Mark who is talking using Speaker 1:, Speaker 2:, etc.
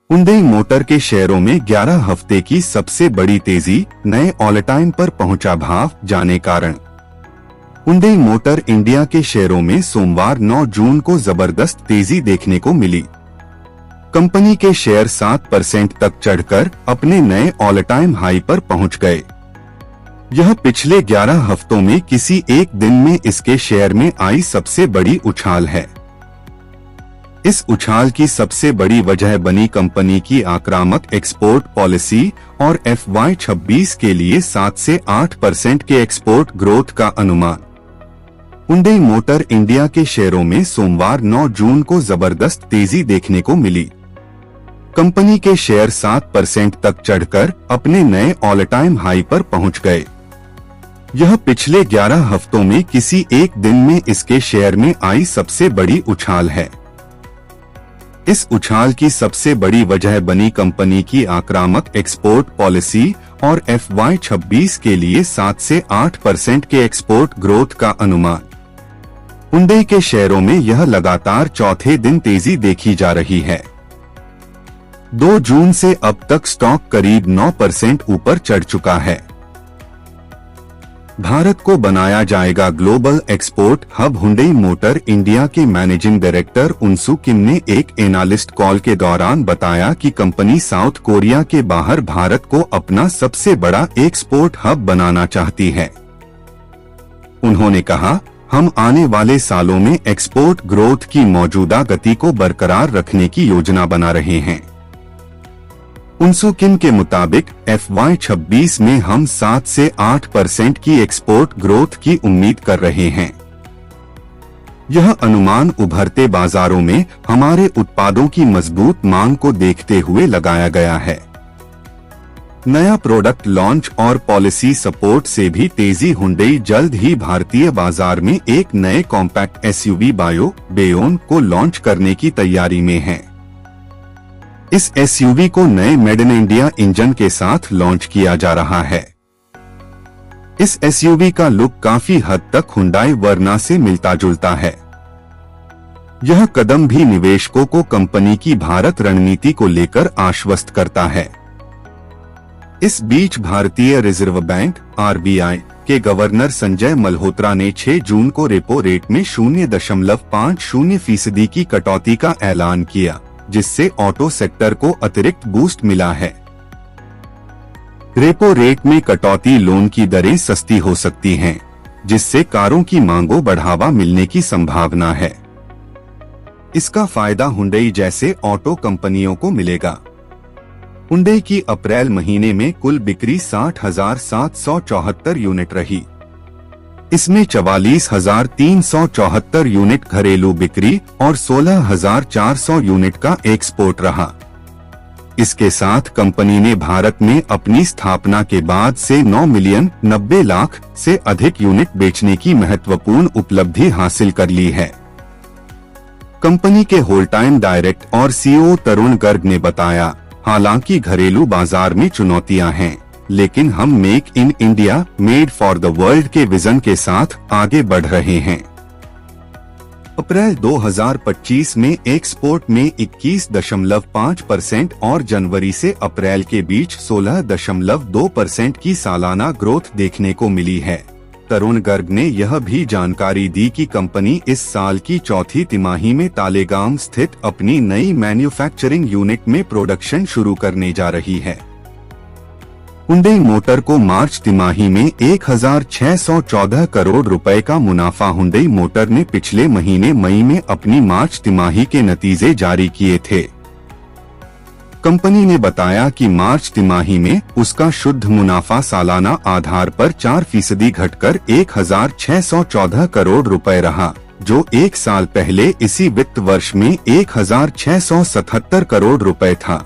Speaker 1: Hyundai motor के शेयरों में 11 हफ्ते की सबसे बड़ी तेजी, नए ऑल टाइम पर पहुंचा भाव, जाने कारण। हुंडई मोटर इंडिया के शेयरों में सोमवार 9 जून को जबरदस्त तेजी देखने को मिली। कंपनी के शेयर 7% तक चढ़कर अपने नए ऑल टाइम हाई पर पहुंच गए। यह पिछले 11 हफ्तों में किसी एक दिन में इसके शेयर में आई सबसे बड़ी उछाल है। इस उछाल की सबसे बड़ी वजह बनी कंपनी की आक्रामक एक्सपोर्ट पॉलिसी और FY26 के लिए 7 से 8% के एक्सपोर्ट ग्रोथ का अनुमान। हुंडई मोटर इंडिया के शेयरों में सोमवार 9 जून को जबरदस्त तेजी देखने को मिली। कंपनी के शेयर 7% तक चढ़कर अपने नए ऑल टाइम हाई पर पहुंच गए। यह पिछले 11 हफ्तों में किसी एक दिन में इसके शेयर में आई सबसे बड़ी उछाल है। इस उछाल की सबसे बड़ी वजह बनी कंपनी की आक्रामक एक्सपोर्ट पॉलिसी और FY26 के लिए 7 से 8% के एक्सपोर्ट ग्रोथ का अनुमान। हुंडई के शेयरों में यह लगातार चौथे दिन तेजी देखी जा रही है। 2 जून से अब तक स्टॉक करीब 9% ऊपर चढ़ चुका है। भारत को बनाया जाएगा global export hub. Hyundai motor India के मैनेजिंग डायरेक्टर उनसू किम ने एक एनालिस्ट कॉल के दौरान बताया कि कंपनी साउथ कोरिया के बाहर भारत को अपना सबसे बड़ा एक्सपोर्ट हब बनाना चाहती है। उन्होंने कहा, हम आने वाले सालों में एक्सपोर्ट ग्रोथ की मौजूदा गति को बरकरार रखने की योजना बना रहे हैं। उनसू किम के मुताबिक FY26 में हम 7 से 8% की एक्सपोर्ट ग्रोथ की उम्मीद कर रहे हैं। यह अनुमान उभरते बाजारों में हमारे उत्पादों की मजबूत मांग को देखते हुए लगाया गया है। नया प्रोडक्ट लॉन्च और पॉलिसी सपोर्ट से भी तेजी। हुंडई जल्द ही भारतीय बाजार में एक नए कॉम्पैक्ट SUV बेयोन को लॉन्च करने की तैयारी में है। इस SUV को नए मेड इन इंडिया इंजन के साथ लॉन्च किया जा रहा है। इस SUV का लुक काफी हद तक हुंडई वर्ना से मिलता जुलता है। यह कदम भी निवेशकों को कंपनी की भारत रणनीति को लेकर आश्वस्त करता है। इस बीच भारतीय रिजर्व बैंक RBI के गवर्नर संजय मल्होत्रा ने 6 जून को रेपो रेट में 0.50% की कटौती का ऐलान किया, जिससे ऑटो सेक्टर को अतिरिक्त बूस्ट मिला है। रेपो रेट में कटौती लोन की दरें सस्ती हो सकती हैं, जिससे कारों की मांगों बढ़ावा मिलने की संभावना है। इसका फायदा हुंडई जैसे ऑटो कंपनियों को मिलेगा। हुंडई की अप्रैल महीने में कुल बिक्री 60,774 यूनिट रही। इसमें 44,374 यूनिट घरेलू बिक्री और 16,400 यूनिट का एक्सपोर्ट रहा। इसके साथ कंपनी ने भारत में अपनी स्थापना के बाद से 9,90,00,000 से अधिक यूनिट बेचने की महत्वपूर्ण उपलब्धि हासिल कर ली है। कंपनी के होल टाइम डायरेक्टर और CEO तरुण गर्ग ने बताया, हालांकि घरेलू बाजार में चुनौतियां हैं, लेकिन हम make in India made for the world के विजन के साथ आगे बढ़ रहे हैं। अप्रैल 2025 में एक्सपोर्ट में 21.5% और जनवरी से अप्रैल के बीच 16.2% की सालाना ग्रोथ देखने को मिली है। तरुण गर्ग ने यह भी जानकारी दी कि कंपनी इस साल की चौथी तिमाही में तालेगाम स्थित अपनी नई मैन्युफैक्चरिंग यूनिट में प्रोडक्शन शुरू करने जा रही है। हुंडई मोटर को मार्च तिमाही में 1,614 करोड़ रुपए का मुनाफा। हुंडई मोटर ने पिछले महीने मई में अपनी मार्च तिमाही के नतीजे जारी किए थे। कंपनी ने बताया कि मार्च तिमाही में उसका शुद्ध मुनाफा सालाना आधार पर 4% घटकर 1,614 करोड़ रुपए रहा, जो एक साल पहले इसी वित्त वर्ष में 1,677 करोड़ रुपए था।